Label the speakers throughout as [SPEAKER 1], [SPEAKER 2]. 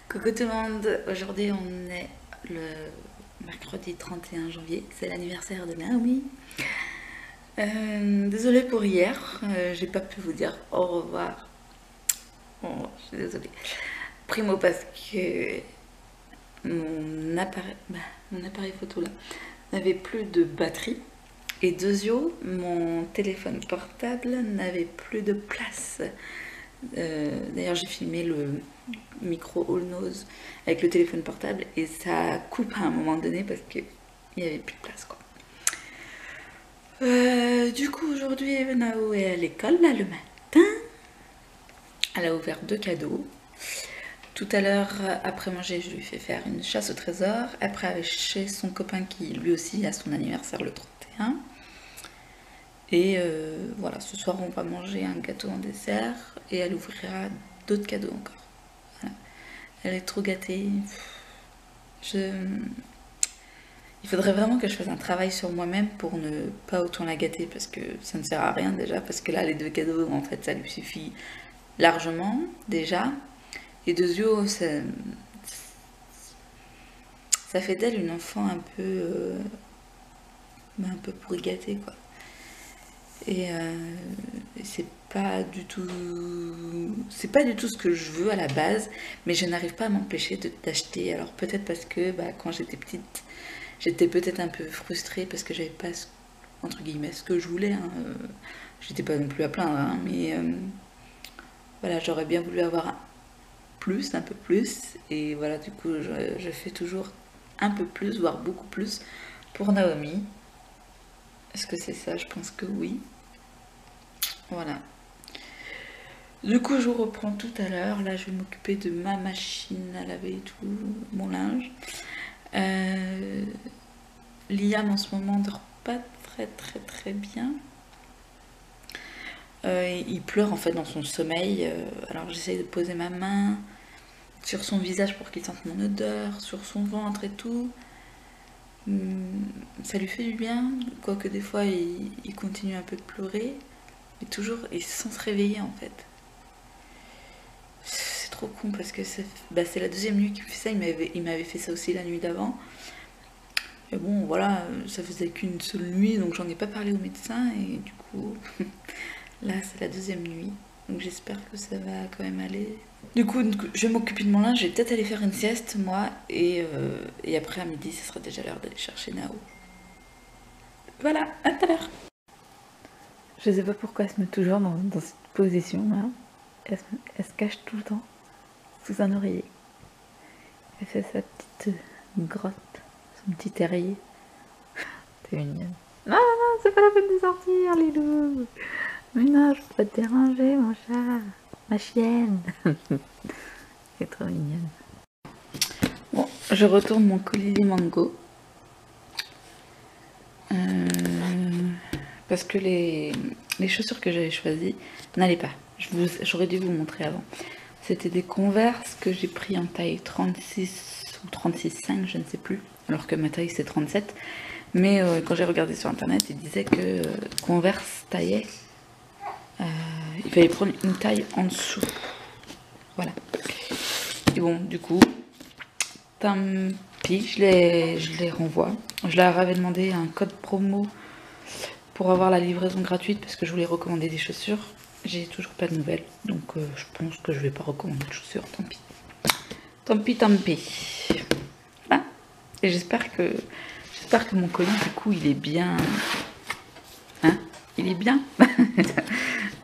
[SPEAKER 1] Coucou tout le monde, aujourd'hui on est le mercredi 31 janvier, c'est l'anniversaire de Naomi. Désolée pour hier, j'ai pas pu vous dire au revoir. Oh, je suis désolée. Primo parce que mon appareil photo là n'avait plus de batterie. Et deuxio, mon téléphone portable n'avait plus de place. D'ailleurs, j'ai filmé le micro all nose avec le téléphone portable et ça coupe à un moment donné parce qu'il n'y avait plus de place, quoi. Du coup, aujourd'hui, Nao est à l'école là le matin. Elle a ouvert 2 cadeaux. Tout à l'heure, après manger, je lui fais faire une chasse au trésor. Après, aller chez son copain qui lui aussi a son anniversaire le 31. Et voilà, ce soir on va manger un gâteau en dessert et elle ouvrira d'autres cadeaux encore. Voilà. Elle est trop gâtée. Il faudrait vraiment que je fasse un travail sur moi-même pour ne pas autant la gâter parce que ça ne sert à rien déjà. Parce que là, les 2 cadeaux, en fait, ça lui suffit largement déjà. Et deuxièmement, ça fait d'elle une enfant un peu pourri gâtée, quoi. Et c'est pas du tout ce que je veux à la base, mais je n'arrive pas à m'empêcher d'acheter. Alors peut-être parce que quand j'étais petite, j'étais peut-être un peu frustrée parce que j'avais pas entre guillemets ce que je voulais, hein. J'étais pas non plus à plaindre, hein, mais voilà, j'aurais bien voulu avoir un peu plus, et voilà, du coup je fais toujours un peu plus, voire beaucoup plus pour Naomi. Est-ce que c'est ça? Je pense que oui. Voilà. Du coup, je vous reprends tout à l'heure. Là, je vais m'occuper de ma machine à laver et tout, mon linge. Liam, en ce moment, dort pas très bien. Il pleure en fait dans son sommeil. Alors, j'essaye de poser ma main sur son visage pour qu'il sente mon odeur, sur son ventre et tout. Ça lui fait du bien, quoique des fois, il continue un peu de pleurer. Mais toujours, il sans se réveiller en fait. C'est trop con parce que c'est la deuxième nuit qu'il me fait ça. Il m'avait fait ça aussi la nuit d'avant. Et bon, voilà, ça faisait qu'une seule nuit, donc j'en ai pas parlé au médecin. Et du coup, là, c'est la deuxième nuit. Donc j'espère que ça va quand même aller. Du coup, je vais m'occuper de mon linge. Je vais peut-être aller faire une sieste, moi. Et après, à midi, ce sera déjà l'heure d'aller chercher Nao. Voilà, à tout à l'heure. Je sais pas pourquoi elle se met toujours dans cette position là. Elle se cache tout le temps sous un oreiller. Elle fait sa petite grotte, son petit terrier. T'es mignonne. Non, c'est pas la peine de sortir, Lilou. Mais non, je peux pas te déranger, mon chat. Ma chienne. C'est trop mignonne. Bon, je retourne mon colis mango. Parce que les chaussures que j'avais choisies n'allaient pas. J'aurais dû vous montrer avant. C'était des Converse que j'ai pris en taille 36 ou 36,5, je ne sais plus. Alors que ma taille c'est 37. Mais quand j'ai regardé sur internet, il disait que Converse taillait. Il fallait prendre une taille en dessous. Voilà. Et bon, du coup, tant pis, je les renvoie. Je leur avais demandé un code promo pour avoir la livraison gratuite parce que je voulais recommander des chaussures. J'ai toujours pas de nouvelles, donc je pense que je vais pas recommander de chaussures, tant pis. Tant pis. Voilà. Et j'espère que mon colis, du coup, il est bien... Hein? Il est bien.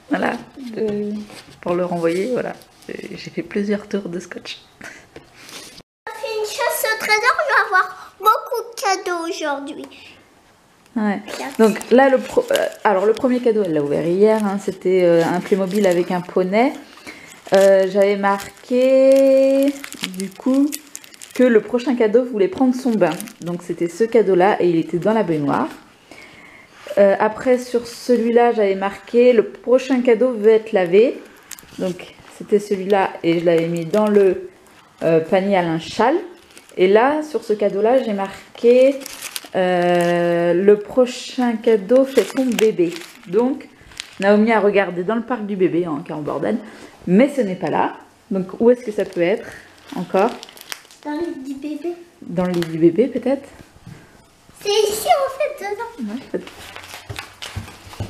[SPEAKER 1] Voilà. Pour le renvoyer, voilà. J'ai fait plusieurs tours de scotch.
[SPEAKER 2] On fait une chasse au trésor, je vais avoir beaucoup de cadeaux aujourd'hui.
[SPEAKER 1] Ouais. Donc là, alors le premier cadeau, elle l'a ouvert hier, hein, c'était un Playmobil avec un poney. J'avais marqué du coup que le prochain cadeau voulait prendre son bain. Donc c'était ce cadeau-là et il était dans la baignoire. Après sur celui-là, j'avais marqué le prochain cadeau veut être lavé. Donc c'était celui-là et je l'avais mis dans le panier à linge sale. Et là, sur ce cadeau-là, j'ai marqué... le prochain cadeau fait son bébé. Donc Naomi a regardé dans le parc du bébé, hein, qui est en bordel, mais ce n'est pas là. Donc où est-ce que ça peut être? Encore?
[SPEAKER 2] Dans le lit du bébé.
[SPEAKER 1] Dans le lit du bébé, peut-être?
[SPEAKER 2] C'est ici en fait, dedans.
[SPEAKER 1] Ouais, peut-être.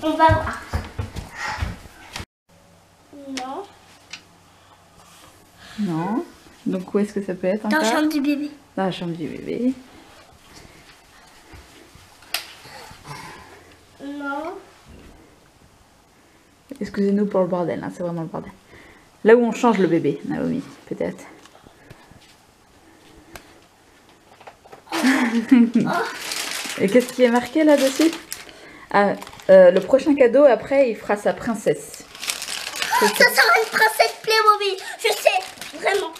[SPEAKER 2] On va voir. Non.
[SPEAKER 1] Non. Donc où est-ce que ça peut être
[SPEAKER 2] Dans
[SPEAKER 1] encore?
[SPEAKER 2] la chambre du bébé.
[SPEAKER 1] Dans la chambre du bébé.
[SPEAKER 2] Non.
[SPEAKER 1] Excusez-nous pour le bordel, hein, c'est vraiment le bordel. Là où on change le bébé, Naomi, peut-être. Et qu'est-ce qui est marqué là-dessus? Ah, le prochain cadeau, après, il fera sa princesse.
[SPEAKER 2] Ça sera une princesse Playmobil. Je sais, vraiment.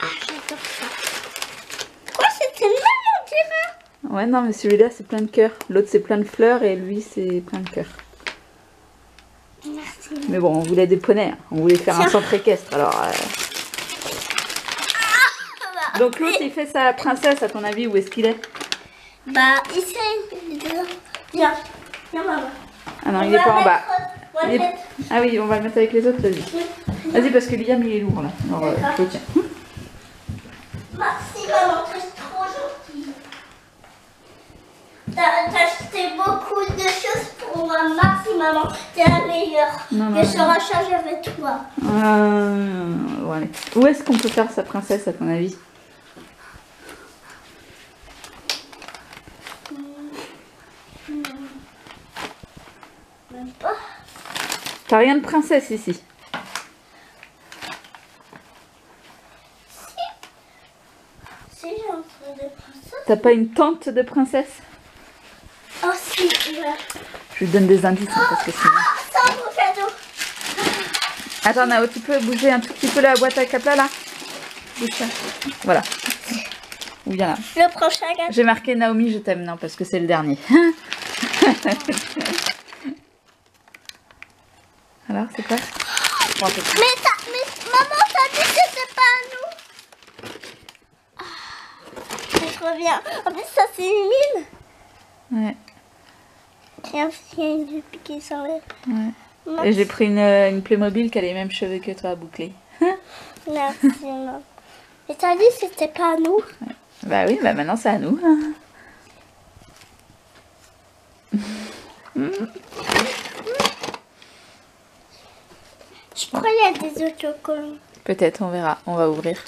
[SPEAKER 2] Ah, j'adore ça. Quoi, c'était le même, on dirait?
[SPEAKER 1] Ouais, non, mais celui-là, c'est plein de cœurs. L'autre, c'est plein de fleurs et lui, c'est plein de cœurs.
[SPEAKER 2] Merci.
[SPEAKER 1] Mais bon, on voulait des poneys. Hein. On voulait faire un centre équestre, alors... Donc l'autre, il fait sa princesse, à ton avis, où est-ce qu'il est?
[SPEAKER 2] Bah, ici, il est dedans. Viens, viens, maman.
[SPEAKER 1] Ah non, il est pas en bas.
[SPEAKER 2] On va
[SPEAKER 1] Il est-
[SPEAKER 2] le mettre.
[SPEAKER 1] Ah oui, on va le mettre avec les autres, vas-y. Vas-y, parce que Liam, il est lourd, là. Alors, je le tiens.
[SPEAKER 2] Merci, maman, t'es trop gentille. T'as acheté beaucoup de choses pour moi. Merci, maman. T'es la meilleure.
[SPEAKER 1] Non, non,
[SPEAKER 2] Je serai chargée avec toi.
[SPEAKER 1] Bon, allez. Où est-ce qu'on peut faire sa princesse, à ton avis?
[SPEAKER 2] Même pas.
[SPEAKER 1] T'as rien de princesse ici.
[SPEAKER 2] Si, j'ai un truc de princesse.
[SPEAKER 1] T'as pas une tante de princesse?
[SPEAKER 2] Oh, si, là.
[SPEAKER 1] Je lui donne des indices, hein, parce que sinon...
[SPEAKER 2] Ah, ça, mon cadeau.
[SPEAKER 1] Attends, Nao, tu peux bouger un tout petit peu la boîte à capla, là? Bouge ça. Voilà. Ou bien là.
[SPEAKER 2] Le prochain cadeau.
[SPEAKER 1] J'ai marqué Naomi, je t'aime, non, parce que c'est le dernier. Alors, c'est quoi? Bon, c'est tout.
[SPEAKER 2] Mais maman, t'as dit que c'était pas à nous. C'est trop bien. En plus, ça, c'est une mine.
[SPEAKER 1] Ouais,
[SPEAKER 2] Et en plus, il y a une pupille qui s'enlève.
[SPEAKER 1] ouais. Et j'ai pris une Playmobil qui a les mêmes cheveux que toi, bouclés.
[SPEAKER 2] Merci, maman. Mais t'as dit que c'était pas à nous.
[SPEAKER 1] Bah oui, bah maintenant c'est à nous.
[SPEAKER 2] Je crois qu'il y a des autocollants.
[SPEAKER 1] Peut-être, on verra. On va ouvrir.